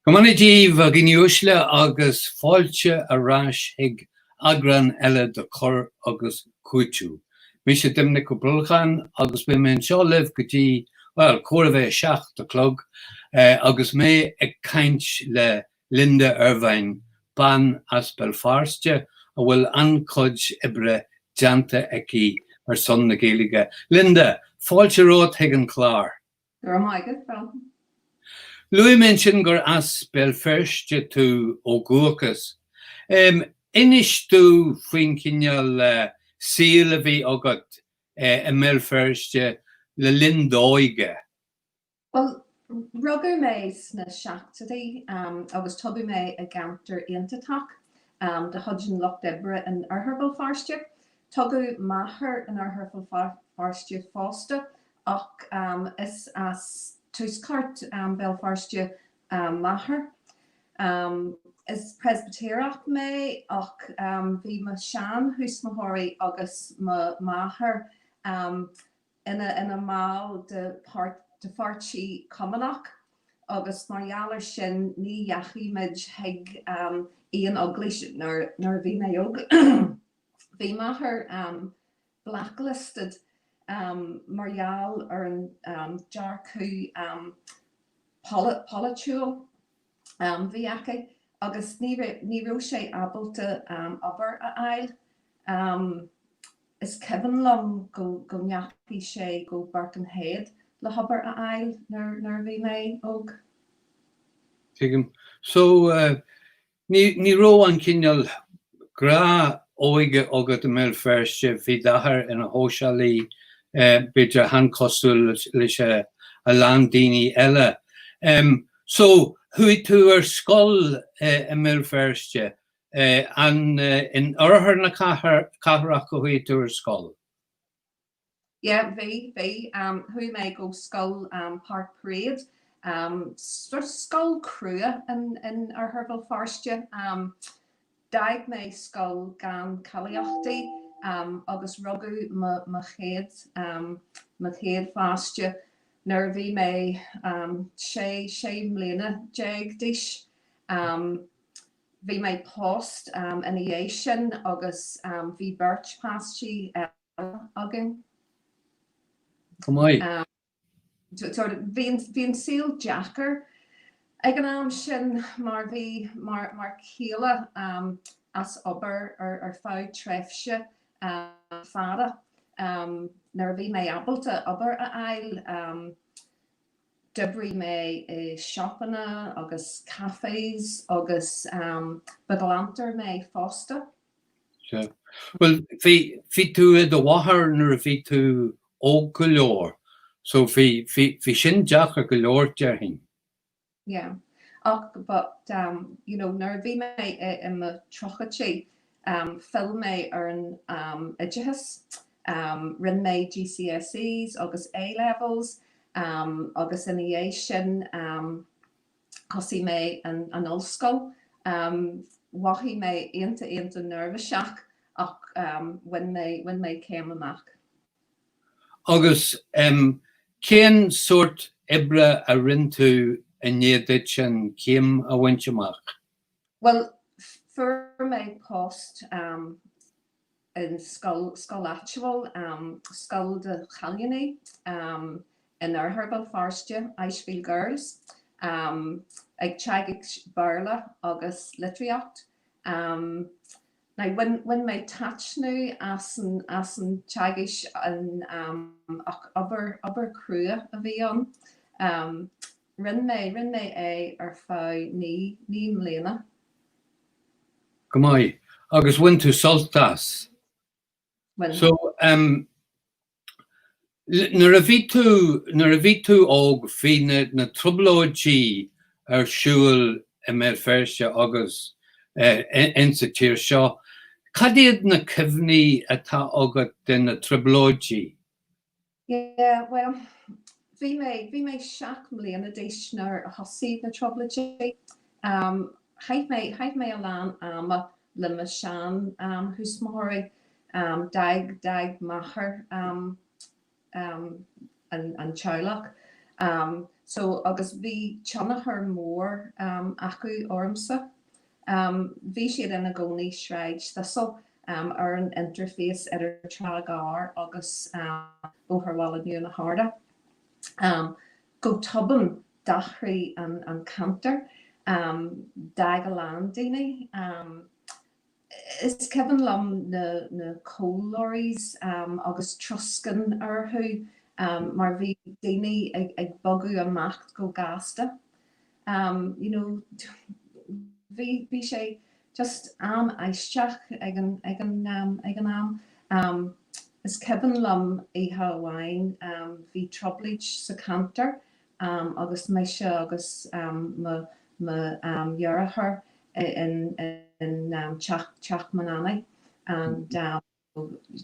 Community Vaginiusle agus fáilte a ráis ag agran eile de chur agus Cúiteamh. Mi sé Doiminic go Brolcháin agus be men seo libh go dtí cuara bheith seach de clog agus mé ag caint le Linda Ervine ban as Belfáiste a bhfuil ancuid ibre deanta aici ar son na Gaeilge. Linda, fáilte rót ag an clár. Gur maigad fel. Louis mentioned gur as Belfáiste tú ó Gúchas. Inis tú faoin cineal síl a bhí agad i Belfáiste le lindóige. Well, rugger mé na seachtaí agus tubaí mé a gantar iontatach de hudgin locht ebre in Arthur Belfáiste. Tugu maithair in Arthur Belfáiste fásta ach is as túscart Belfáiste maithair. Is presbyterach mé ach bhí ma sean húsmathirí agus ma maithair ina má de fartí cumanach agus margheallar sin ní dheachimid ag íon ugly nar bhí mé og. Bhí maithair blacklisted margheall ar an dearcú politúil bhí aici agus ní raibh sé abalta obair a ail. Is ceann lom go neachtaí sé go Barcan Head le hobair a ail nar bhí mé og. So ní ró an cineal gra óige agad in Belfáiste bhí dáthair ina hósealaí beidir hancosúil leis a landdaoine eile. So chuaigh tú ar scoil in Belfáiste an in orthair na cathrach go chuaigh tú ar scoil? Bhí chuaigh mé go scoil Park Parade, scoil crua in Arthur Belfáiste. Daig mé scoil gan calaíochtaí agus rugadh ma chéad fáiste nar bhí mé sé mbliana déag dis. Bhí mé post in dhé sin agus bhí beirt pastí agin. Bhín síl Jackar ag an am sin mar bhí mar chéile as obair ar fáid trefse fada nar bhí mé abalta obair a ail dibrí mé shoppanna agus cafés agus bagalantar mé fásta. Well, bhí tú do bhathair nuair a bhí tú ó go leor, so bhí sin deachar go leor dearthain. Yeah, but nar bhí mé in ma trochatí fill mé ar an idithas rinn mé GCSEs agus A-levels agus in dhé sin cosí mé an ollscoil waithí mé aonanta nervaiseach ach when mé céim amach. Agus cén sort ibre a rinn tú in néadit sin céim a bhaint amach? Well, for mé post in scoil actual scoil de Challianaí in Arthur Belfáiste, Aishfield Girls, ag teagaigh barla agus litríocht. Now when mé tachnú as an teagaigh an obair crua a bhí an, rinn mé é ar fáid ní mbliana. Go maith, agus bhain tú soltas. So nuair a bhí tú óg faoi na trioblóidí ar siúil i Belfáiste agus in sa tír seo, cad iad na cimhní atá agad den na trioblóidí? Yeah, well, bhí mé seach mbliana déis nar a thosaigh na trioblóidí. Chaith mé a lán ama le ma sean húsmathirí daig maithair an teaghlach. So agus bhí teannachar mór acu ormsa. Bhí siad ina gcónaí sráid stasal ar an interface ar trágáir agus ó tharháil nua na háda. Go tuban dachraí an cantar, dag a lán daoine. Is ceapan lom na cóileoirí agus troscan orthu mar bhí daoine ag bogu amach go gasta. You know, bhí sé just am aisteach ag an am. Is ceapan lom í Hawain bhí troblaid sa cantar agus meise agus ma dhearachar in Teach Manana, and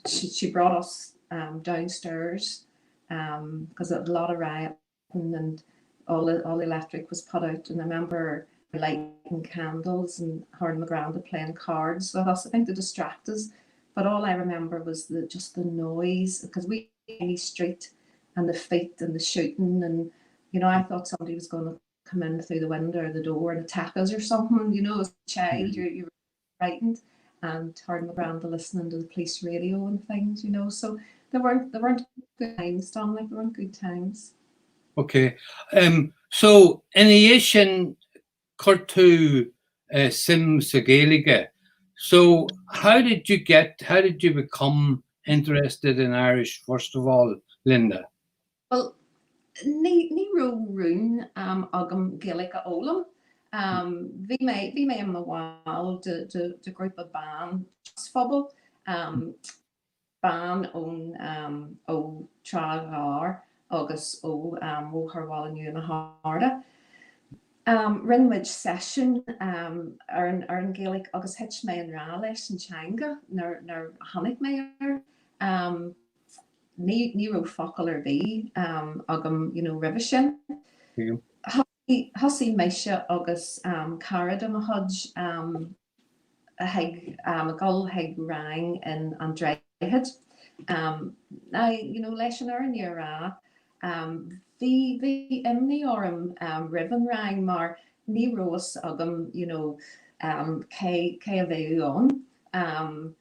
she brought us downstairs because a lot of riot and all electric was put out, and I remember lighting candles and heard Miranda playing cards with us. I think they distracted us, but all I remember was just the noise, because we were in the street and the fight and the shooting, and you know, I thought somebody was going to come in through the window or the door and attack us or something. You know, as a child, you were frightened, and heard Miranda listening to the police radio and things. You know, so there weren't good times, Dominic. There weren't good times. Okay, so in addition, Curtu Sim Sagaliga. So how did you become interested in Irish, first of all, Linda? Well, ní rún agam Gaelic a ólam. Bhí mé am a bháil de group of band phobal ban ó trágáir agus ó tharháil nua na háda. Rinmuid session ar an Gaelic agus hit mé an rá leis an teanga nar tháinig mé ar. Ní raibh focail ar bhí agam, you know, ribh sin. Thosaí meise agus carad am a hudge a gul heag rang in an dréithead. You know, leis an ar an rá, bhí imní orm ribh an rang mar ní rós agam, you know, cé a bheith an.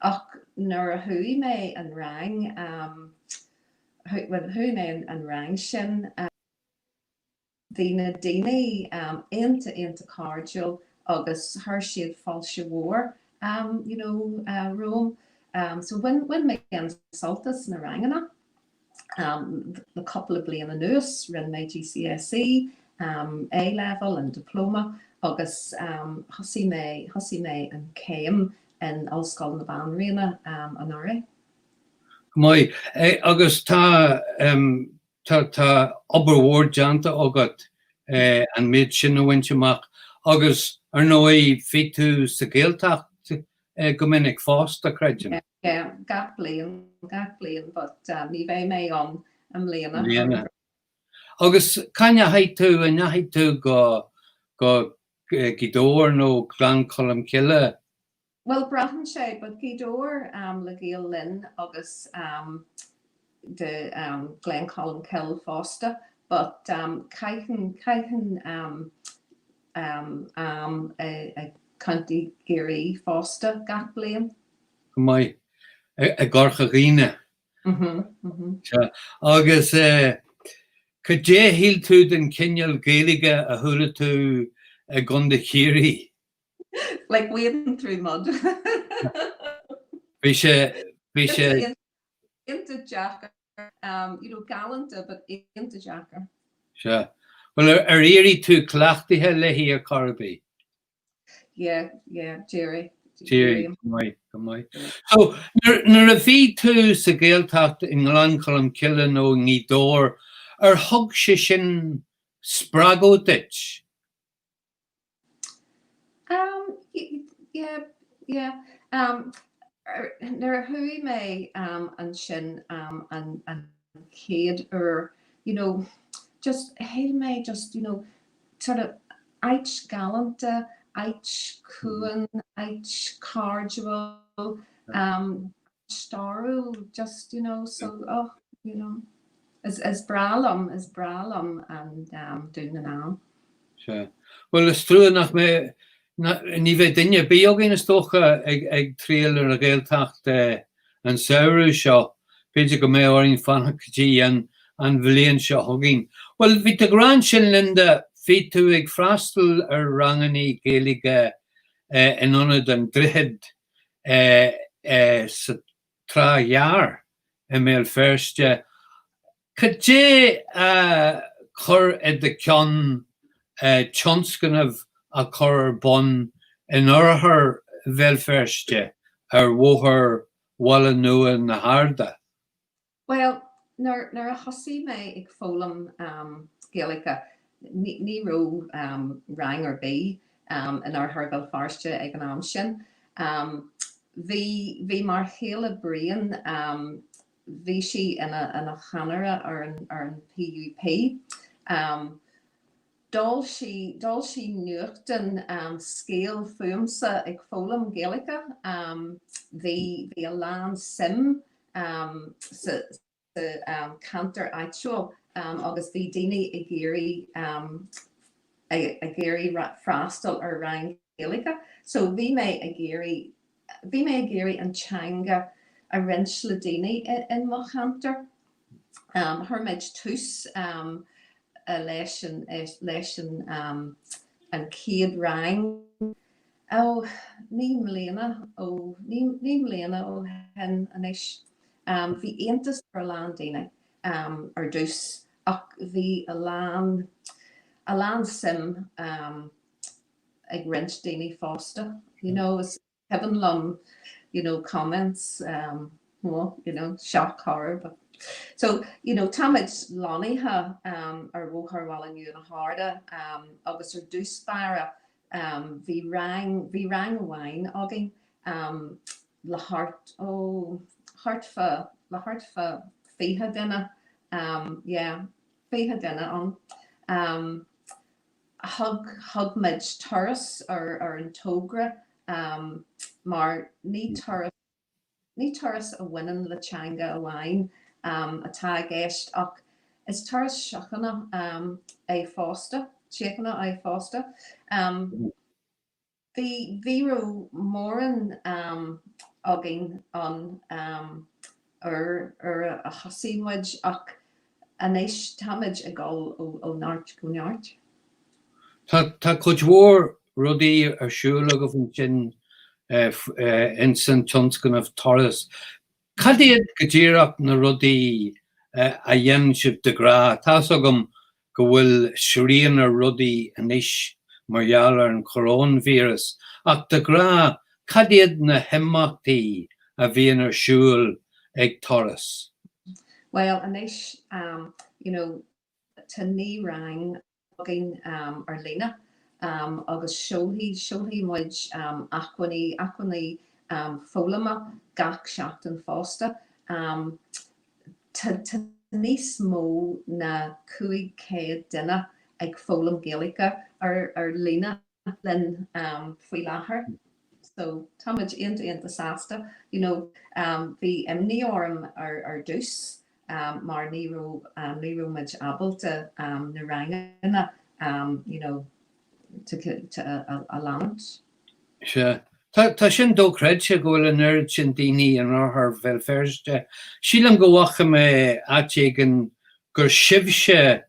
Ach nar a hui mé an rang, hui mé an rang sin, hí na daoine aonta cardial agus thir siad fáilte mhór, you know, Rome. So when mé an soltas na rangana, the couple of bliana nuas rin mé GCSE, A-level and diploma, agus thosaí mé an céim in Allscoil na Banríona an ára. Mai agus tá oberward janta agat an mid sin winteach agus ar nói fitu sa Gaeltacht Doiminic fásta creidin. Yeah, gach blian, but ní bheith mé an mbliana. Agus canne haitú a nahaitú go gidóir nó Gran Colm Kille. Well, brahan sé, but gidóir le Gael Lynn agus de Glen Colm Kill fásta, but caichen a County Geary fásta gach blian. Mai a gorcha ghine. Agus could je hil tú den Kinnell Gaelige a hula tú a gunda chiri? Like wading through mud. Bisha into jacker, you know, gallant, but into jacker. Sure. Well, are eerie tú clachtihe lehi a Corby? Yeah, Jerry. Come on. So, nar a bhí tú sa Gaeltacht in Gran Colm Kille nó ní dór, ar thug sé sin spragódit? Yeah. Nar a hui mé an sin an céad, or, you know, just hail me, just, you know, sort of eich galanta, eich cuan, eich cardual, staru, just, you know, so, you know. is bralum and doen an am. Sure. Well, is true nach me ní bheith dinne beagin is stocha ag trial ar a gaeltacht an saoú seo, beidir go mé orin fanachtí an bhléon seo hogin. Well, bhí de gran sin Linda fi tú ag freastal ar ranganí Gaeilge in anad an drihead sa trá jaar I mé firste. Could je chur at the con chonsken of a chur bon in her welfirste wo her wall nu in the harda? Well, nar a hosi me ag fólam Gaeilge ní ro rang or bé in her welfirste ag an am sin. Vi mar hele brein vi si in a chanara or an PUP. Dal si nuchten scale fumse ag fólam Gaeilge vi a land sim canter actual agus vi dini a géri frastal or rang Gaeilge. So vi me a géri an changa a rinsle dini in mo canter. Her meid tus leishen an kiad rang. Oh, ní mléana ó hen anis. Vi eintas ar land dine ar dus ach vi a land sim ag rent dini fosta. It's heaven lum, comments, shock horror, but so, tamid Lonnie ha ar wohar walling you in a harda agus dus vi rang wine oging la heart fa fiha dinna fiha dinna on hug mid turris or an togra mar ní turris a winning la changa wine a tag eist ach is turris shachana a fosta Chickena I fosta the ro moran oging on a hasimwaj ach anish tamage a gol o nart gunyart. Ta kujwar rudi a shula of chin instant chonskin of Taurus. Cadid gajirak na rudi a yenship de gra tasogum go bhfuil srían ar rudaí anois margheallar an coronavirus ach de gra cadéad na himachtaí a bhíonn ar siúl ag Taurus. Well, anois tá ní rang agin ar lína agus seolthaí muid acquaní fólama gach seachtain fásta tá níos mó na 500 duine ag fólam Gaeilge ar lína linn faoi láthair. So táid aonanta sásta, bhí imní orm ar dús mar ní raibh muid abalta na rangana a land. Sure. Tá sin dócréidse go bhfuil an nerd sin daoine an áthair bhfuil sílan go bhacha me áitéigean gur sibse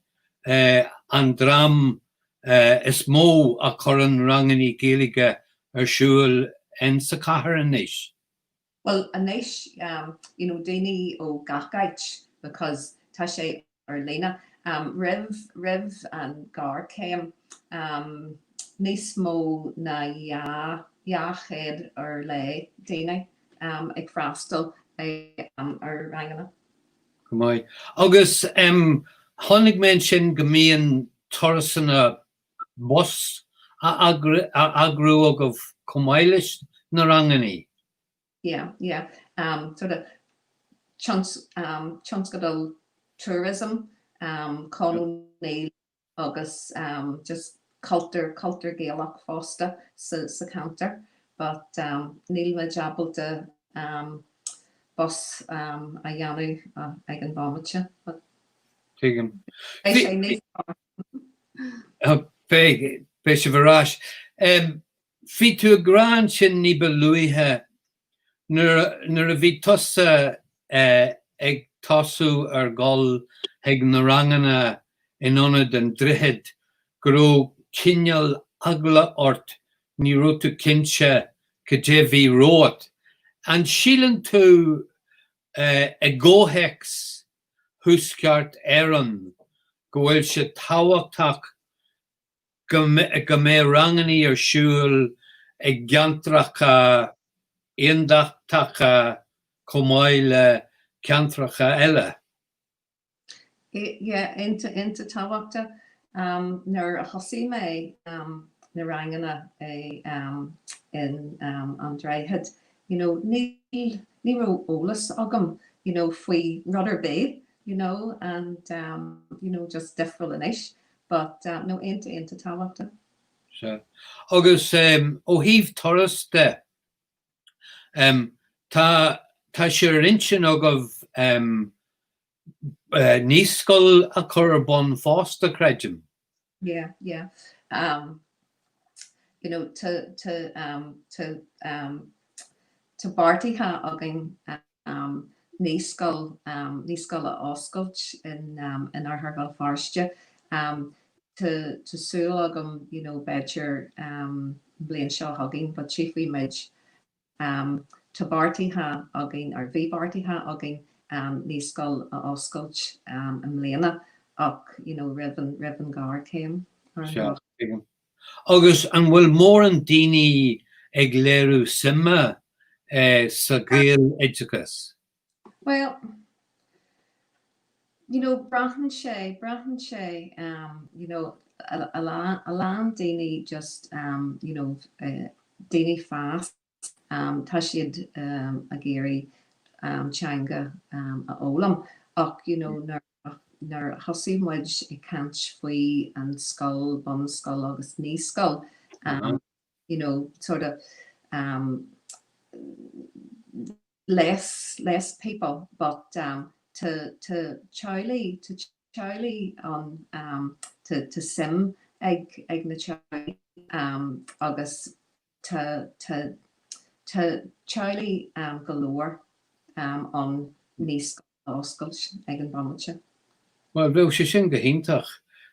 an drám is mó a chur an ranganí Gaeilge ar siúil in sa chathair anois. Well, anois, daoine ó gachait because tá sé ar lína ribh an gar céim níos mó na jaachéad ar le daine ag freastal ar rangana. Cumai. Agus tháinig men sin go mbíonn tursanna bus agrú agah cumáilis na ranganí. Yeah. Sort of chunks godal tourism, colony agus just culture Gaelic fosta sa counter, but níl me jabalta bus a Janu ag an bombate. Tigam. I say ní Bes Varash. Fi tu gran sin ni beluihe nur a vi tosa ag tosu gol heg narangana in ona den drihed gro kinyal agla ort ni rotu kinche kajevi roat and shilen tu a gohex huskart eran goel se tawatak game rangani shul ag gantracha Indachtach Comaile Cantracha Ella. yeah into tábhachta nar a chosí mé na rangana in an dréithe ní ro ólas agam faoi rudder bay and just difriúil inis but no into tábhachta. So agus ó híh toras de tá sé rinsin agah níoscoil a chur bon fásta creidem. Yeah. To bartíthe agin níoscoil a oscailt in arthar farste to súil agam beidir blian seo hagin, but chiefly mid to bartíthe agin ar bhí bartíthe agin níoscoil a oscailt an mbliana ach rivan gar céim. Agus an bhfuil mór an daoine ag léirú sima sa gcéal éideachas. Well, brahan sé a lán daoine just daoine fast tá siad a géirí teanga a ólam ach nar thosaí muid I cant faoi an scoil bon scoil agus níos scoil sort of less people but to Charlie on to sim ag na Charlie agus to Charlie galore on níos oscailt ag an bamse. Well, bheadh sé sin go hintach.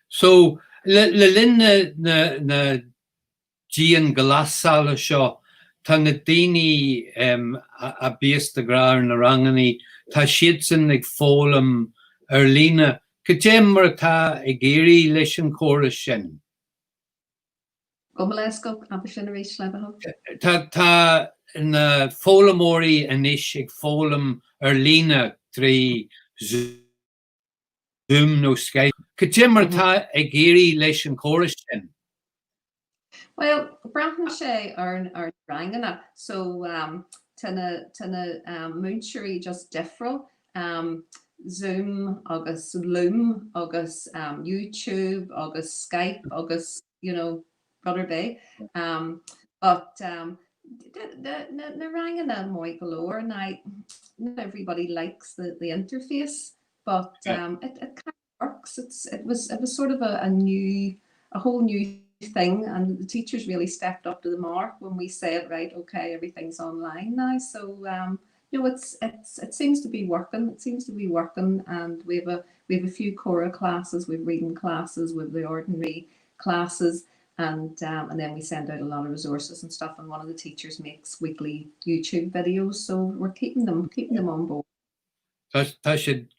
So le linn na dían glassála seo tá na daoine a bíos de gra na ranganí tá siad sin ag fólam ar lína go dé mar atá ag géirí leis an córas sin. Go leis go ab sin a rééis le Tá na fólamóí inis ag fólam ar lína trí Zoom no Skype. Go dé mar atá ag géirí leis an córas sin. Well, brahan sé ar rangana, so tanna múnseirí just difriúil Zoom agus Loom agus YouTube agus Skype agus Brother Bay but na rangana moi galore not everybody likes the interface but it kind of works. It was sort of a whole new thing and the teachers really stepped up to the mark when we said right okay everything's online now so it seems to be working and we have a few chora classes, we've reading classes, we've the ordinary classes and then we send out a lot of resources and stuff and one of the teachers makes weekly YouTube videos so we're keeping them on board. Tá siad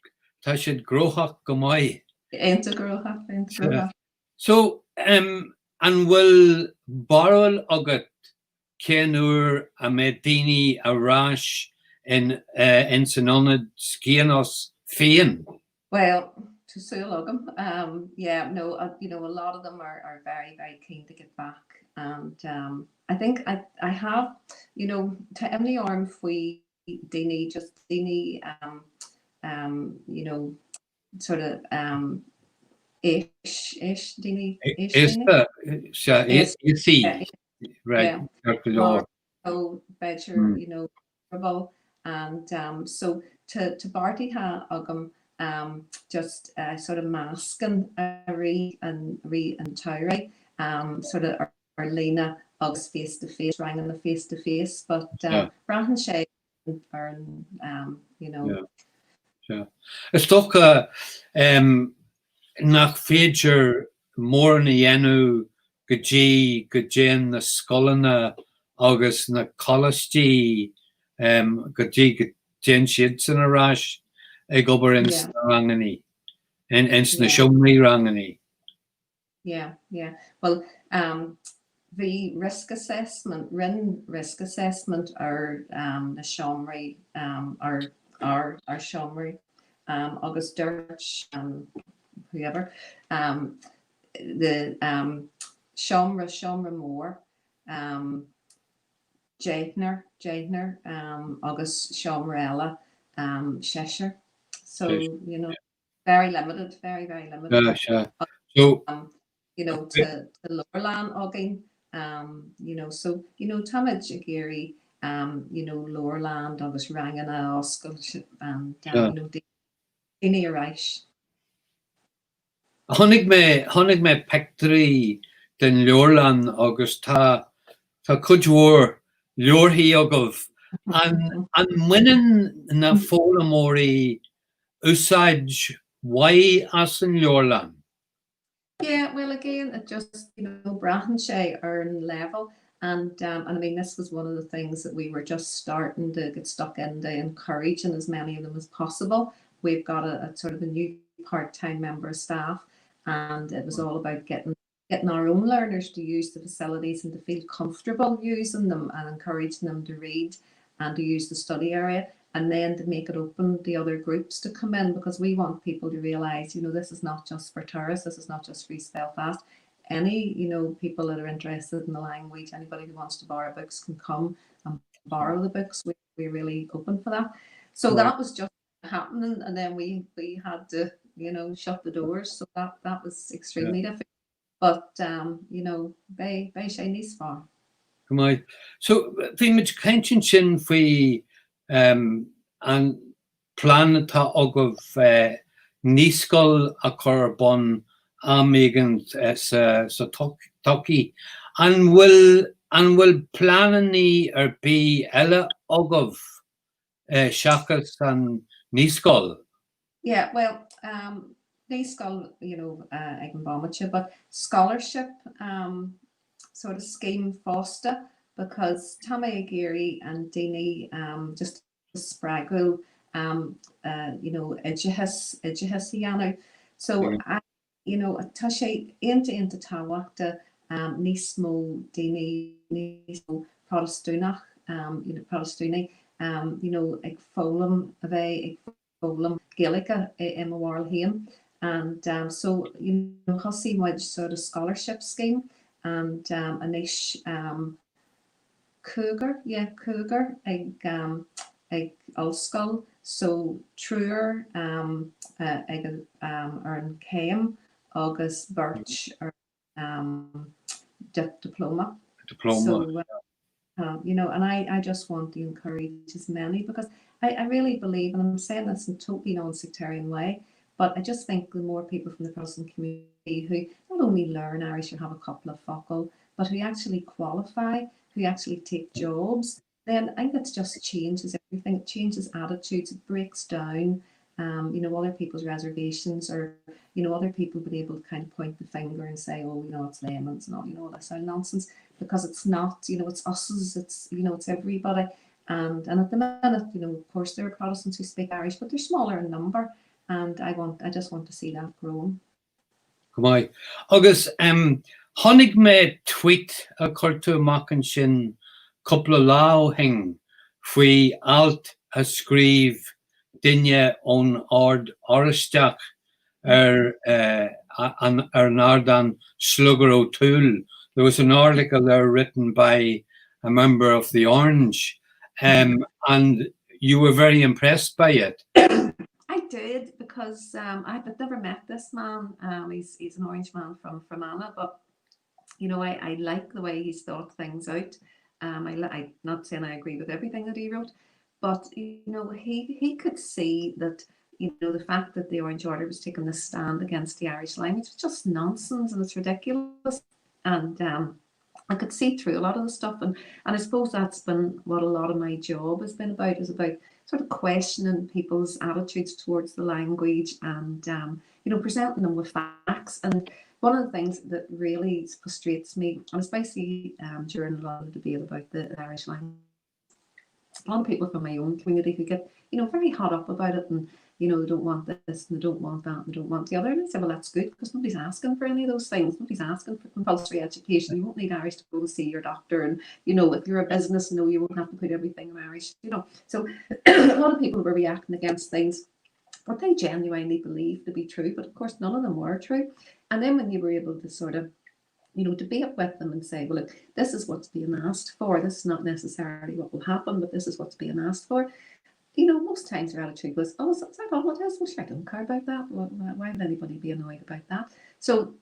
gróthach go maith. Into gróthach. So an bhfuil baril agat céanúr a mé daoine a rás in san onad scíanos féin? Well, to Sulogam, a lot of them are very, very keen to get back. And I think I have, to Emily Arm Fui Dini, just Dini, sort of ish Dini. Right. Oh, better, rebel. And so to Barty ha agam just sort of masking ri and tauri, sort of ar lína agus face to face, rang the face to face, but Brahan sé ar you know. Yeah. Is toch nach féidir mór na dhéanú go dtí na scolanna agus na colistí go dtí go déan siad san arás ag obair ins na ranganí, ins na siomraí ranganí. Yeah. Well, the risk assessment ar na siomraí our siomraí agus dúirt whoever the siomra mór Jaithner agus siomra eile Cheshire, so you know, very limited. So you know, to Labhrann again, you know, so you know tamid géirí you know, Labhrann agus rangana oscail and you know daoine aráis. Honnig me pectorí den Labhrann agus tá cudmhór leorthaí agah an muinean na fólamóirí úsáid why as an Labhrann? Yeah, well, again, it just, you know, Brahan sé ar an level, and I mean, this was one of the things that we were just starting to get stuck in, to encourage as many of them as possible. We've got a sort of a new part-time member of staff, and it was all about getting our own learners to use the facilities and to feel comfortable using them, and encouraging them to read and to use the study area, and then to make it open to other groups to come in, because we want people to realise, you know, this is not just for tourists, this is not just for East Belfast. Any, you know, people that are interested in the language, anybody who wants to borrow books can come and borrow the books. We're really open for that. So that was just happening, and then we had to, you know, shut the doors. So that was extremely difficult. But you know, bei sé níos far. So bhí muid caintin sin faoi an plan atá agah níoscail a chur bon améigean sa toki, an bhfuil plananí ar bí eile agah seachas an níoscail? Yeah, well, níoscail, you know, ag an bámaite, but scholarship sort of scheme fosta, because Tama Géirí and Dini just spraggle, you know, edgehas ianu. So you know, tá sé into táhachta níos mó Dini níos mó Protestúnach, you know, Protestúni, you know, ag fólam a bheith ag fólam Gaelica in my world here. And so, you know, hosí muid sort of scholarship scheme, and anish Cougar ag Ulscoil, so truer ag ar an Céim agus Birch ar diploma. So, you know, and I just want to encourage as many, because I really believe, and I'm saying this in totally non-sectarian way, but I just think the more people from the Protestant community who not only learn Irish or have a couple of focal, but who actually qualify, who actually take jobs, then I think it just changes everything. It changes attitudes, it breaks down, you know, other people's reservations, or, you know, other people being able to kind of point the finger and say, oh, you know, it's layman's and all, you know, all that sort of nonsense, because it's not, you know, it's us, it's, you know, it's everybody. And at the minute, you know, of course, there are Protestants who speak Irish, but they're smaller in number. And I just want to see that growing. Goodbye. Agus honnig me tweet a chuirtu amach sin couple of lao hing faoi alt a scríb duine ón ard oristeach ar an Ardan Slugger O'Toole. There was an article there written by a member of the Orange, and you were very impressed by it. I did, because I've never met this man. He's an Orange man from Anna, but you know, I like the way he's thought things out. I'm not saying I agree with everything that he wrote, but you know, he could see that The fact that the Orange Order was taking this stand against the Irish language was just nonsense, and it's ridiculous. And I could see through a lot of the stuff, and I suppose that's been what a lot of my job has been about, is about sort of questioning people's attitudes towards the language, and presenting them with facts. And one of the things that really frustrates me, and especially during a lot of the debate about the Irish language, a lot of people from my own community who get very hot up about it, and they don't want this and they don't want that and they don't want the other. And I say, well, that's good, because nobody's asking for any of those things. Nobody's asking for compulsory education. You won't need Irish to go and see your doctor, and if you're a business, you won't have to put everything in Irish. So a lot of people were reacting against things what they genuinely believed to be true, but of course none of them were true. And then when you were able to sort of debate with them and say, well, look, this is what's being asked for. This is not necessarily what will happen, but this is what's being asked for. Most times their attitude was, oh, is that all it is? Well, I don't care about that. Why would anybody be annoyed about that? So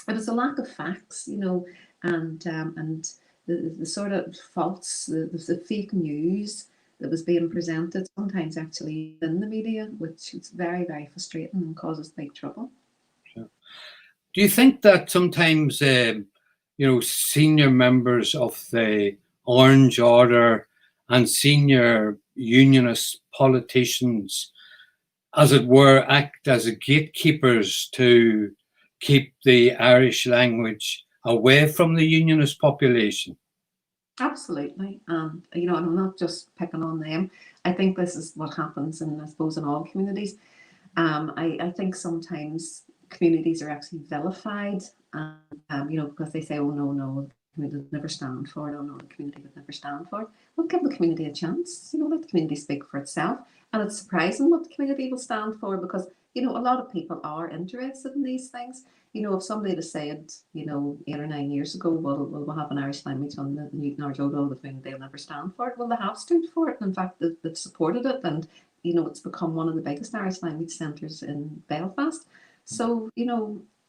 it was a lack of facts, and the sort of false, the fake news that was being presented, sometimes actually in the media, which is very, very frustrating and causes big trouble. Do you think that sometimes, senior members of the Orange Order and senior unionist politicians, as it were, act as gatekeepers to keep the Irish language away from the unionist population? Absolutely. And I'm not just picking on them. I think this is what happens in, I suppose, in all communities. I think sometimes communities are actually vilified, because they say, oh, no, the community would never stand for it. Oh, no, the community would never stand for it. Well, give the community a chance. Let the community speak for itself. And it's surprising what the community will stand for, because, a lot of people are interested in these things. If somebody had said, 8 or 9 years ago, well, we'll have an Irish language on the Newton Irish Old, the community will never stand for it. Well, they have stood for it. And in fact, they've supported it. And, it's become one of the biggest Irish language centres in Belfast. So,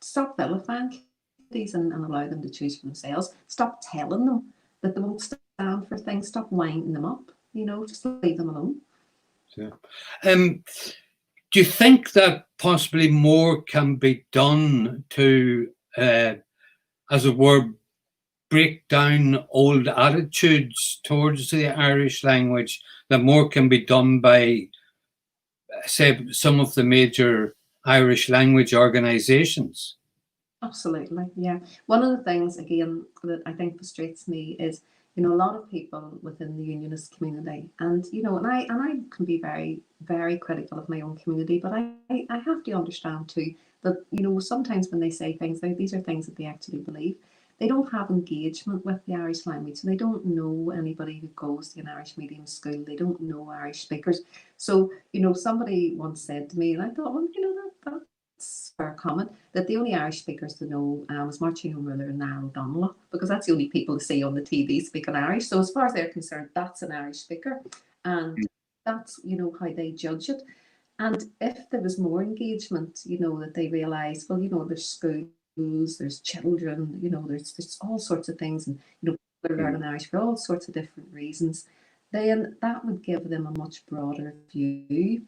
stop vilifying communities and allow them to choose for themselves. Stop telling them that they won't stand for things. Stop winding them up. Just leave them alone. Yeah. Do you think that possibly more can be done to, as it were, break down old attitudes towards the Irish language, that more can be done by, say, some of the major Irish language organisations? Absolutely, yeah. One of the things, again, that I think frustrates me is, a lot of people within the unionist community, and I can be very, very critical of my own community, but I have to understand too that sometimes when they say things, these are things that they actually believe. They don't have engagement with the Irish language. They don't know anybody who goes to an Irish medium school. They don't know Irish speakers. So somebody once said to me, and I thought, well, that's fair comment, that the only Irish speakers to know was Martin O'Muller and Niall O'Donnell, because that's the only people to see on the TV speaking Irish. So as far as they're concerned, that's an Irish speaker, and that's how they judge it. And if there was more engagement, that they realise, well, there's schools, there's children, there's all sorts of things, and people are learning Irish for all sorts of different reasons, then that would give them a much broader view.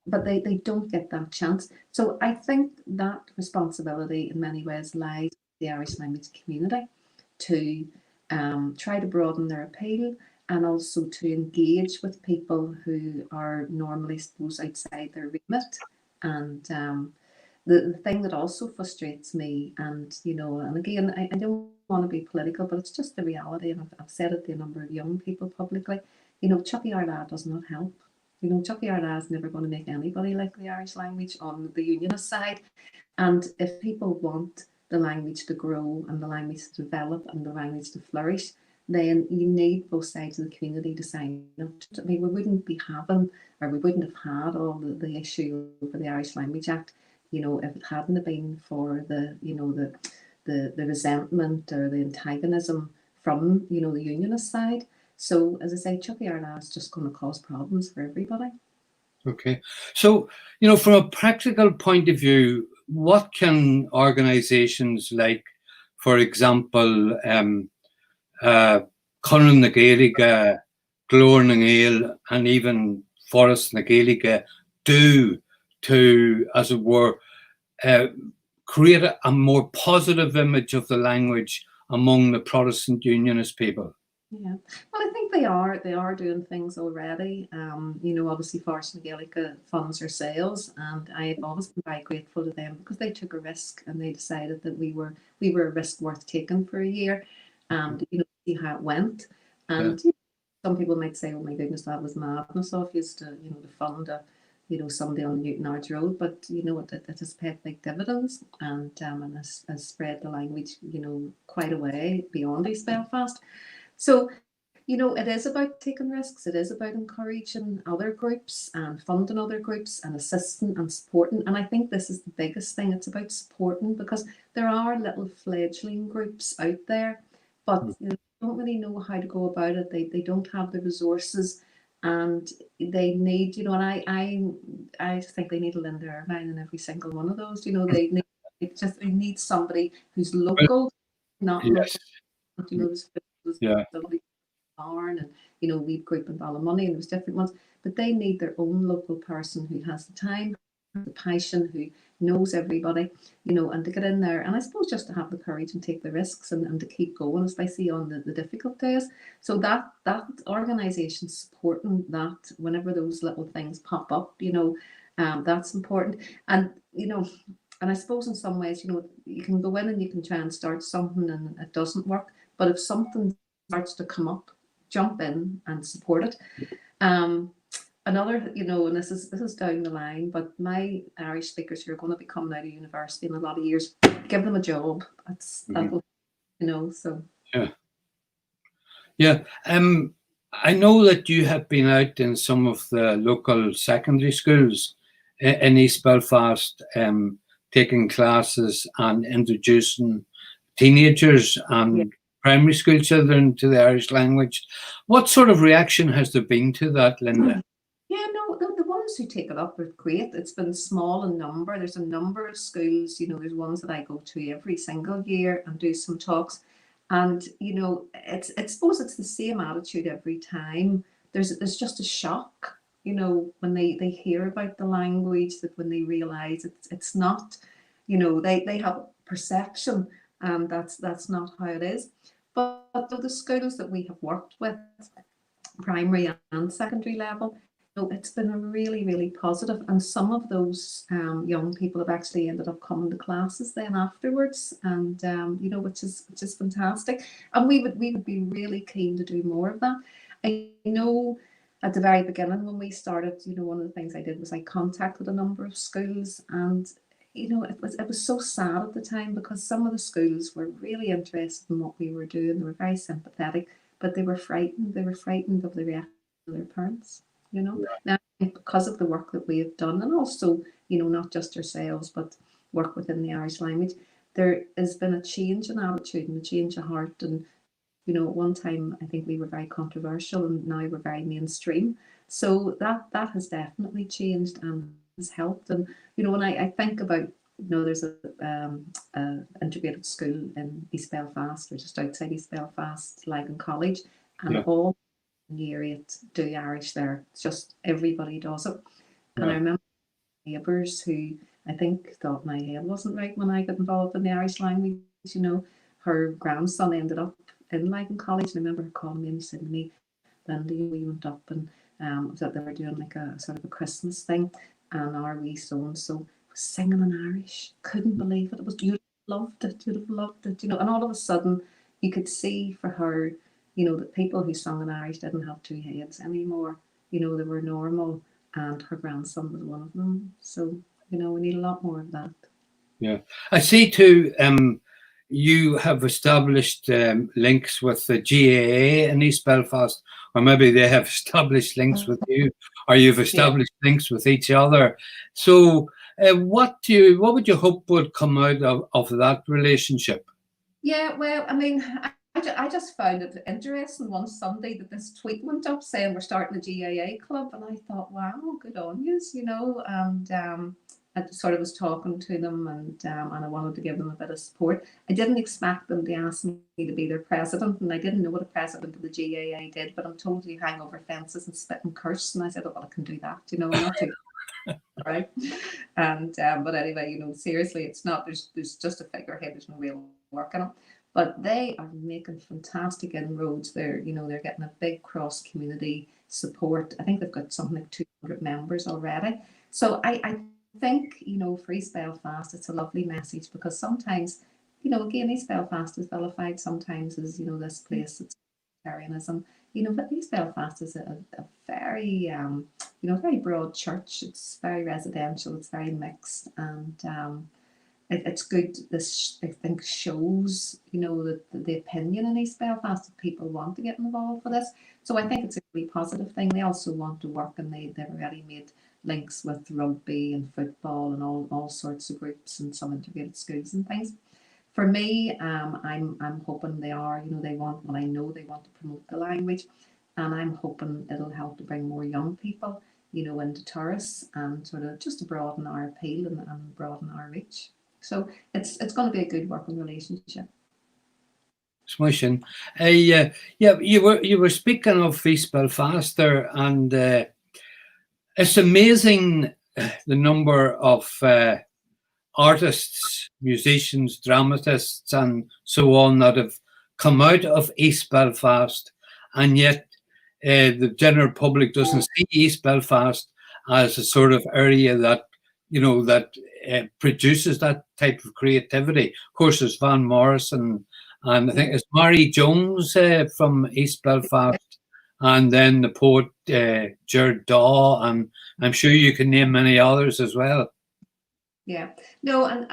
But they don't get that chance. So I think that responsibility in many ways lies with the Irish language community to try to broaden their appeal, and also to engage with people who are normally, suppose, outside their remit. And the thing that also frustrates me, and and again, I don't want to be political, but it's just the reality, and I've said it to a number of young people publicly, Chucky Arla does not help. Chucky Arla is never going to make anybody like the Irish language on the unionist side. And if people want the language to grow and the language to develop and the language to flourish, then you need both sides of the community to sign up. I mean, we wouldn't be having, or we wouldn't have had all the issue over the Irish Language Act, if it hadn't been for the resentment or the antagonism from, the unionist side. So, as I say, Chucky Arla is just going to cause problems for everybody. Okay. So, from a practical point of view, what can organisations like, for example, Conan na Gaeilge, Glór na Gael, and even Forest na Gaeilge do to, as it were, create a more positive image of the language among the Protestant Unionist people? Yeah, well, I think they are doing things already. Obviously, Fáilte na Gaeilge funds ourselves, and I've always been very grateful to them because they took a risk and they decided that we were a risk worth taking for a year, and see how it went. And some people might say, "Oh my goodness, that was madness of you to fund somebody on Newton Arch Road," but it has paid big dividends, and has spread the language quite a way beyond East Belfast. So, it is about taking risks. It is about encouraging other groups and funding other groups and assisting and supporting. And I think this is the biggest thing. It's about supporting, because there are little fledgling groups out there, but don't really know how to go about it. They don't have the resources, and they need, I think they need a Linda Ervine in every single one of those. They need somebody who's local, not Yes. local. Yeah. Barn, and we've group in Ballymoney, and there was different ones, but they need their own local person who has the time, the passion, who knows everybody, and to get in there, and I suppose just to have the courage and take the risks, and to keep going, especially on the difficult days. So that organisation supporting that whenever those little things pop up, that's important. And I suppose in some ways, you can go in and you can try and start something and it doesn't work, but if something starts to come up, jump in and support it. Another, and this is down the line, but my Irish speakers who are going to be coming out of university in a lot of years, give them a job. That'll, so. Yeah. I know that you have been out in some of the local secondary schools in East Belfast, taking classes and introducing teenagers and primary school children to the Irish language. What sort of reaction has there been to that, Linda? Yeah, no, the ones who take it up are great. It's been small in number. There's a number of schools, there's ones that I go to every single year and do some talks. And, I suppose it's the same attitude every time. There's just a shock, when they hear about the language, that when they realise it's not, they have a perception, and that's not how it is. But the schools that we have worked with, primary and secondary level, it's been a really, really positive. And some of those young people have actually ended up coming to classes then afterwards, and which is fantastic. And we would be really keen to do more of that. I know at the very beginning when we started, one of the things I did was I contacted a number of schools, and it was so sad at the time, because some of the schools were really interested in what we were doing. They were very sympathetic, but they were frightened. They were frightened of the reaction of their parents. Now, because of the work that we have done, and also, not just ourselves, but work within the Irish language, there has been a change in attitude and a change of heart. And, at one time, I think we were very controversial, and now we're very mainstream. So that has definitely changed and has helped. And, when I think about, there's a integrated school in East Belfast, or just outside East Belfast, Labhrann College, and all in year 8 do Irish there. It's just everybody does it. And I remember neighbours who I think thought my head wasn't right when I got involved in the Irish language. Her grandson ended up in Labhrann College, and I remember her calling me and said to me, "Linda, we went up and that they were doing like a sort of a Christmas thing, and our wee so-and-so was singing in Irish. Couldn't believe it. It was beautiful. Loved it. Beautiful. Loved it. And all of a sudden you could see for her, that people who sung in Irish didn't have two heads anymore. They were normal, and her grandson was one of them. So, we need a lot more of that. Yeah. I see too, you have established links with the GAA in East Belfast, or maybe they have established links with you, or you've established links with each other. So what would you hope would come out of that relationship? Yeah, well, I mean, I just found it interesting one Sunday that this tweet went up saying we're starting a GAA club, and I thought, wow, good on yous, and I sort of was talking to them, and I wanted to give them a bit of support. I didn't expect them to ask me to be their president, and I didn't know what a president of the GAA did, but I'm told you hang over fences and spit and curse, and I said, oh, well, I can do that, I'm not too right? And but anyway, seriously, it's not. There's just a figurehead. There's no real work in it. But they are making fantastic inroads. They're getting a big cross community support. I think they've got something like 200 members already. So I think for East Belfast, it's a lovely message because sometimes, again, East Belfast is vilified sometimes as this place that's vegetarianism. But East Belfast is a very very broad church. It's very residential. It's very mixed, and it's good. This, I think, shows the opinion in East Belfast that people want to get involved with this. So I think it's a really positive thing. They also want to work, and they've already made links with rugby and football and all sorts of groups and some integrated schools and things. For me, I'm hoping they are. They want. Well, I know they want to promote the language, and I'm hoping it'll help to bring more young people, into tourists and sort of just to broaden our appeal and broaden our reach. So it's going to be a good working relationship. Smashing. Yeah, you were speaking of East Belfast there, and it's amazing the number of artists, musicians, dramatists, and so on that have come out of East Belfast, and yet the general public doesn't see East Belfast as a sort of area that produces that type of creativity. Of course, there's Van Morrison, and I think it's Mary Jones from East Belfast, and then the poet Jared Daw, and I'm sure you can name many others as well. Yeah, no, and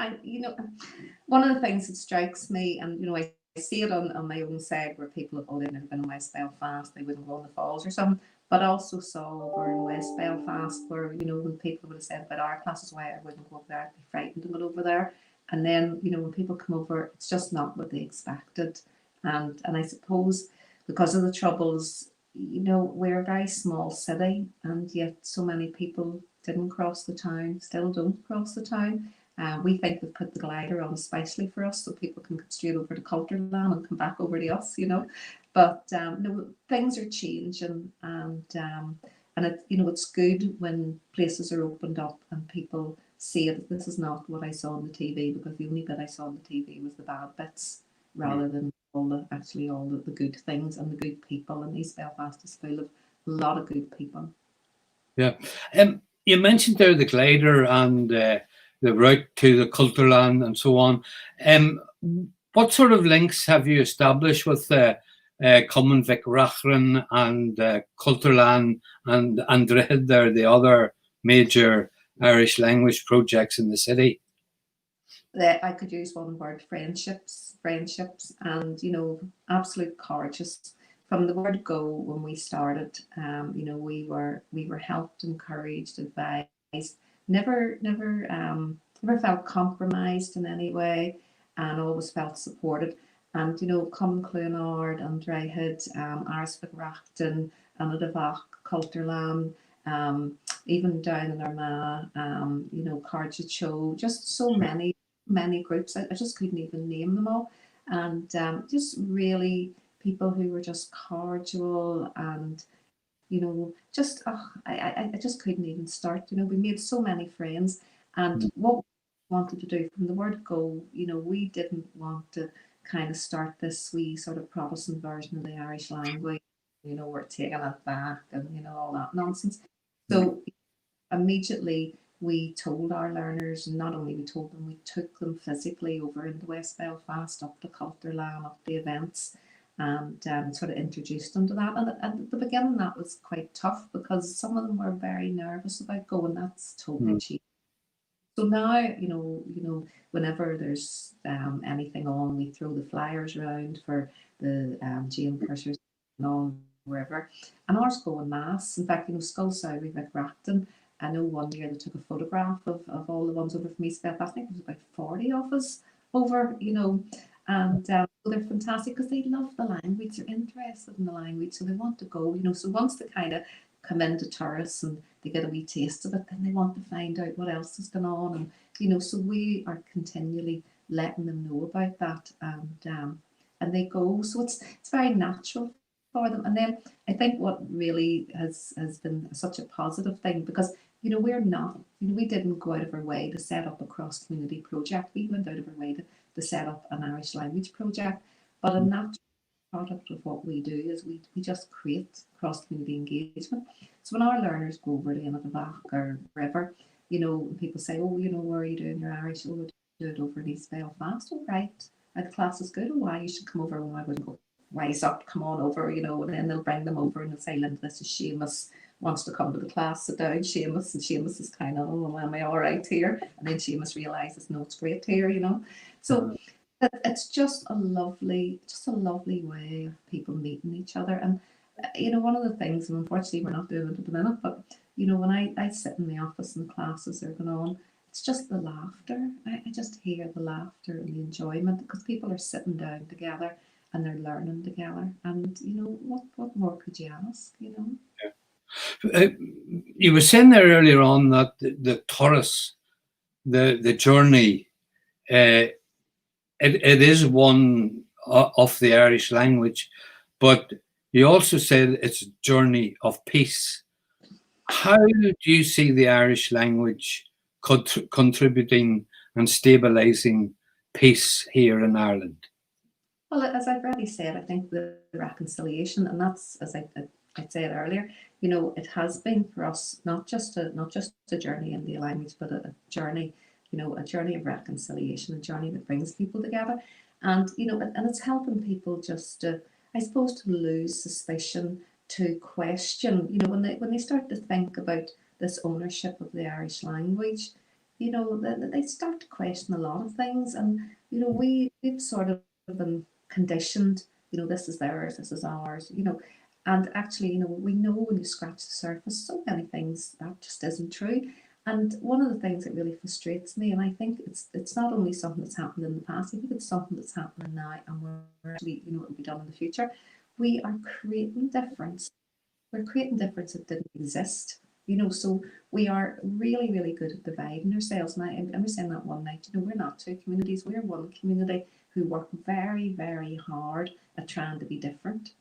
one of the things that strikes me, and I see it on my own side where people have all never been in West Belfast, they wouldn't go on the falls or something, but also saw over in West Belfast where when people would have said about our classes, why I wouldn't go over there, I'd be frightened to go over there, and then when people come over, it's just not what they expected, and I suppose because of the troubles, we're a very small city, and yet so many people didn't cross the town, still don't cross the town. We think we've put the glider on especially for us so people can get straight over to Cúiteamh and come back over to us, But no, things are changing, and it's good when places are opened up and people see it. This is not what I saw on the TV, because the only bit I saw on the TV was the bad bits rather than all the good things and the good people. And East Belfast is full of a lot of good people. Yeah. You mentioned there the glider and the route to the Culturland and so on. What sort of links have you established with Common Vic Rachran and Culturland and Andrehid there, the other major Irish language projects in the city? I could use one word: friendships, and absolute courageous. From the word go, when we started, we were helped, encouraged, advised, never felt compromised in any way, and always felt supported. And Common Clonard, Andrehid, Ars Vigrachtan, Anadavach, Culturland, even down in Armagh, Carja Cho, just so many groups. I just couldn't even name them all, and just really people who were just cordial and I just couldn't even start. We made so many friends, and what we wanted to do from the word go, we didn't want to kind of start this wee sort of Protestant version of the Irish language. We're taking it back and all that nonsense. So immediately we told our learners, and not only we told them, we took them physically over into West Belfast, up to Culturland, up the events, and sort of introduced them to that. And at the beginning, that was quite tough because some of them were very nervous about going. That's totally cheap. So now, whenever there's anything on, we throw the flyers around for the Jane Pursers and all, wherever. And ours go en masse. In fact, Skull Sowie, Vic Rachtan, I know one year they took a photograph of all the ones over from East Belfast. I think it was about 40 of us over, and they're fantastic because they love the language, they're interested in the language, so they want to go, So once they kind of come into tourists and they get a wee taste of it, then they want to find out what else is going on, and so we are continually letting them know about that, and they go. So it's very natural for them. And then I think what really has been such a positive thing, because we're not, we didn't go out of our way to set up a cross-community project. We went out of our way to set up an Irish language project. But a natural product of what we do is we just create cross-community engagement. So when our learners go over to Inagavach or wherever, people say, oh, where are you doing your Irish? Oh, we do it over in East Belfast. Oh, right. The class is good. Oh, why? You should come over. Well, I wouldn't go, rise up, come on over, and then they'll bring them over and they'll say, Linda, this is Seamus wants to come to the class, sit down, Seamus, and Seamus is kind of, oh, am I all right here? And then Seamus realises, no, it's great here, So it's just a lovely way of people meeting each other. And one of the things, and unfortunately we're not doing it at the minute, but when I sit in the office and classes are going on, it's just the laughter. I just hear the laughter and the enjoyment because people are sitting down together and they're learning together. And what more could you ask? You were saying there earlier on that the Taurus, the journey, it is one of the Irish language, but you also said it's a journey of peace. How do you see the Irish language contributing and stabilising peace here in Ireland? Well, as I've already said, I think the reconciliation, and that's, as I said earlier, it has been for us not just a journey in the language, but a journey, a journey of reconciliation, a journey that brings people together, and and it's helping people just to, I suppose, to lose suspicion, to question, when they start to think about this ownership of the Irish language, they start to question a lot of things, and we've sort of been conditioned, this is theirs, this is ours, and actually, we know when you scratch the surface, so many things that just isn't true. And one of the things that really frustrates me, and I think it's not only something that's happened in the past, I think it's something that's happening now, and we're actually, it will be done in the future. We are creating difference. We're creating difference that didn't exist. So we are really, really good at dividing ourselves. And I'm saying that one night, we're not two communities, we're one community who work very, very hard at trying to be different.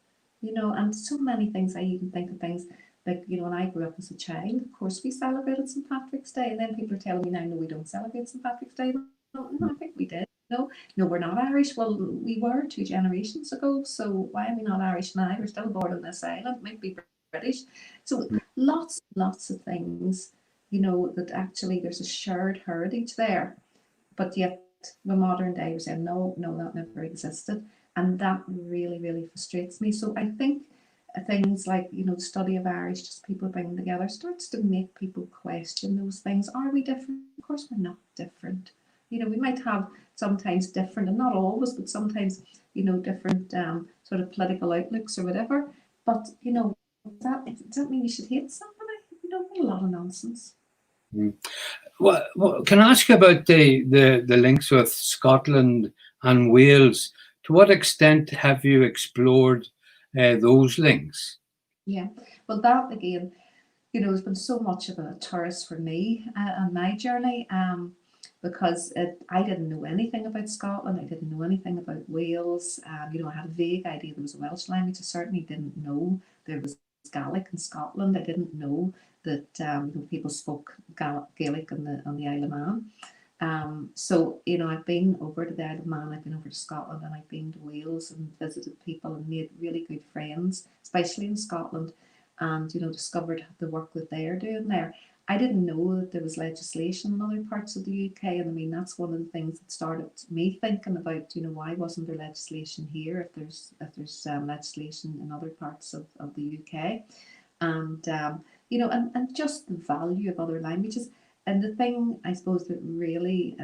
And so many things, I even think of things like, when I grew up as a child, of course we celebrated St. Patrick's Day, and then people are telling me now, no, we don't celebrate St. Patrick's Day. No, I think we did. No, we're not Irish. Well, we were 2 generations ago, so why are we not Irish now? We're still born on this island, might be British. So lots of things, that actually there's a shared heritage there, but yet the modern day we're saying, no, that never existed. And that really, really frustrates me. So I think things like, the study of Irish, just people bringing together, starts to make people question those things. Are we different? Of course, we're not different. We might have sometimes different, and not always, but sometimes, different sort of political outlooks or whatever. But, does that mean we should hate somebody? A lot of nonsense. Well, can I ask you about the links with Scotland and Wales? To what extent have you explored those links? Yeah, well, that again, has been so much of a tourist for me on my journey, because I didn't know anything about Scotland. I didn't know anything about Wales. I had a vague idea there was a Welsh language. I certainly didn't know there was Gaelic in Scotland. I didn't know that people spoke Gaelic on the Isle of Man. So I've been over to the Isle of Man, I've been over to Scotland, and I've been to Wales and visited people and made really good friends, especially in Scotland, and discovered the work that they're doing there. I didn't know that there was legislation in other parts of the UK, and I mean that's one of the things that started me thinking about why wasn't there legislation here if there's legislation in other parts of the UK, and and just the value of other languages. And the thing I suppose that really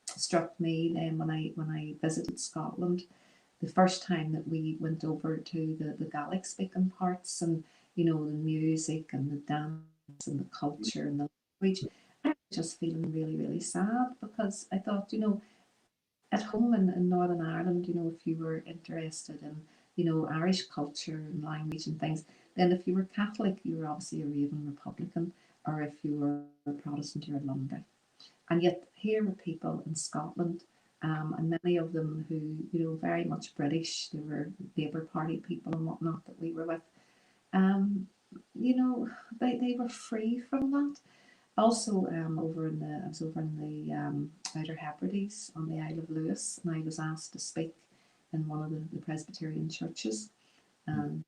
struck me then when I visited Scotland, the first time that we went over to the Gaelic speaking parts, and the music and the dance and the culture and the language, I was just feeling really, really sad, because I thought, at home in Northern Ireland, if you were interested in, Irish culture and language and things, then if you were Catholic, you were obviously a raving Republican, or if you were a Protestant, you're a Lundy. And yet here were people in Scotland, and many of them who, very much British, they were Labour Party people and whatnot that we were with, they were free from that. also I was over in the Outer Hebrides on the Isle of Lewis, and I was asked to speak in one of the Presbyterian churches, and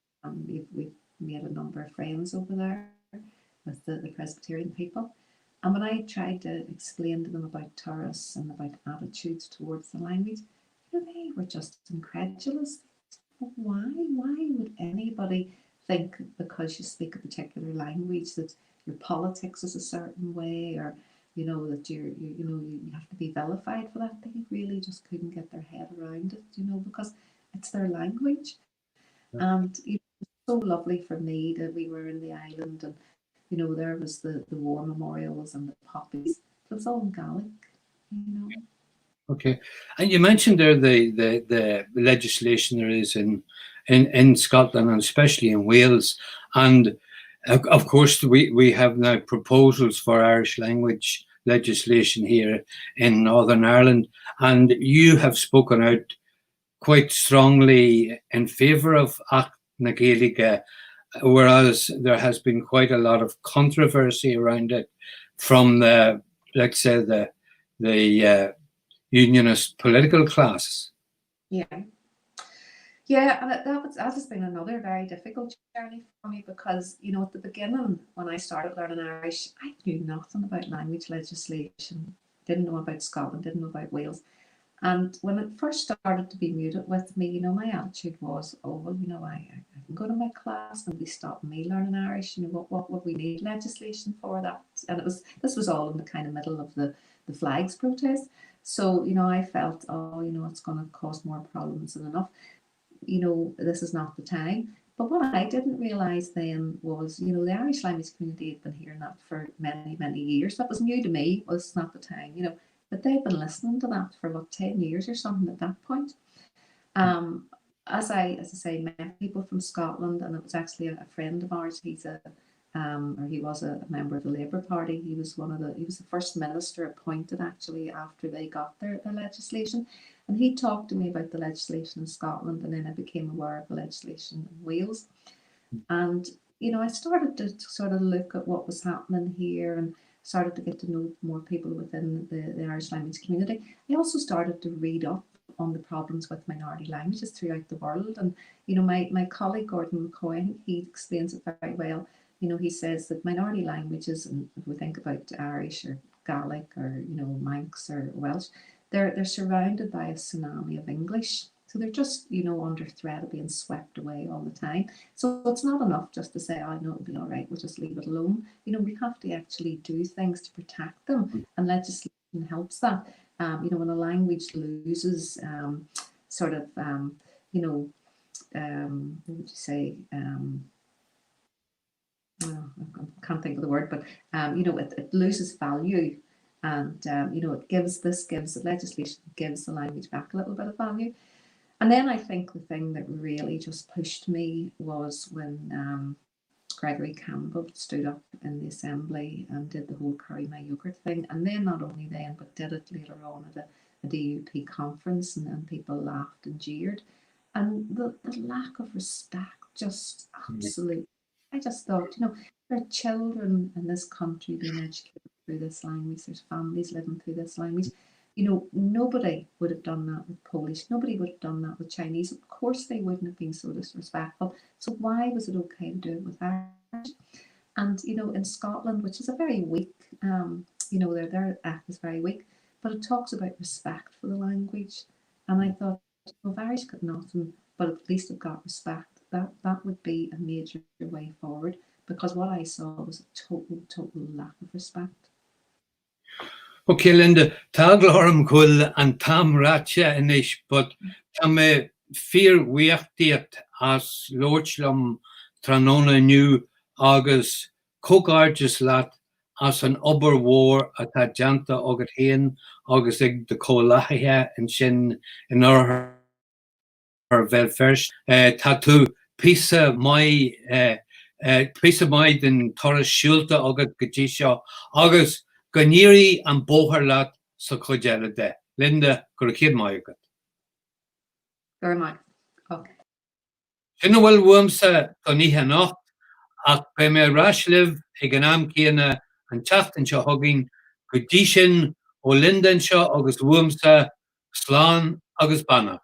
we've made a number of friends over there with the Presbyterian people. And when I tried to explain to them about tourists and about attitudes towards the language, they were just incredulous. Why would anybody think because you speak a particular language that your politics is a certain way, or that you have to be vilified for that? They really just couldn't get their head around it, because it's their language. And it was so lovely for me that we were in the island, and there was the war memorials and the poppies. It was all in Gaelic. Okay, and you mentioned there the legislation there is in Scotland and especially in Wales, and of course we have now proposals for Irish language legislation here in Northern Ireland, and you have spoken out quite strongly in favour of Acht na Gaeilge, whereas there has been quite a lot of controversy around it from the, let's say, the unionist political class. Yeah, and that has been another very difficult journey for me, because at the beginning when I started learning Irish, I knew nothing about language legislation, didn't know about Scotland, didn't know about Wales. And when it first started to be muted with me, my attitude was, oh, well, I can go to my class, nobody stopping me learning Irish. What would we need legislation for that? And this was all in the kind of middle of the flags protest. So, I felt, oh, it's going to cause more problems than enough. This is not the time. But what I didn't realise then was, the Irish language community had been hearing that for many, many years. That was new to me. Was not the time, but they've been listening to that for about 10 years or something at that point. As I say, met people from Scotland, and it was actually a friend of ours. He was a member of the Labour Party. He was the first minister appointed actually after they got their legislation. And he talked to me about the legislation in Scotland, and then I became aware of the legislation in Wales. And, I started to sort of look at what was happening here, and started to get to know more people within the Irish language community. I also started to read up on the problems with minority languages throughout the world. And, my colleague Gordon McCoy, I think he explains it very well. He says that minority languages, and if we think about Irish or Gaelic or, Manx or Welsh, they're surrounded by a tsunami of English. So they're just, under threat of being swept away all the time. So it's not enough just to say, oh, no, it'll be all right, we'll just leave it alone. We have to actually do things to protect them, and legislation helps that. When a language loses what would you say? I can't think of the word, but it loses value, and the legislation gives the language back a little bit of value. And then I think the thing that really just pushed me was when Gregory Campbell stood up in the assembly and did the whole carry my yogurt thing, and then not only then, but did it later on at a DUP conference, and people laughed and jeered, and the lack of respect, just absolutely. I just thought, there are children in this country being educated through this language. There's families living through this language. Nobody would have done that with Polish. Nobody would have done that with Chinese. Of course, they wouldn't have been so disrespectful. So why was it okay to do it with Irish? And, in Scotland, which is a very weak, their act is very weak, but it talks about respect for the language. And I thought, well, if Irish got nothing, but at least it got respect, that would be a major way forward, because what I saw was a total lack of respect. Okay, Linda, Taglorm Kul and Tam Ratcha Inish, but Tam fear weachtiat as Lordslum Tranona New August Cogarges Lat as an Ober War at Janta Ogat Hain, August the Colahia and Shin in our welfare tattoo Pisa my den Torres Schulta Ogat Gajisha August Ganiri and Boherlat so Kojella. Linda Kurkid Mayagat. Very much. Okay. Shinawal Wumsa Toniha Nacht, Ak Peme Rashliv, Higanam Kiana, an teachtain seo thugainn go dtí sin ó lindan seo agus bhuamsa, sláán agus banna.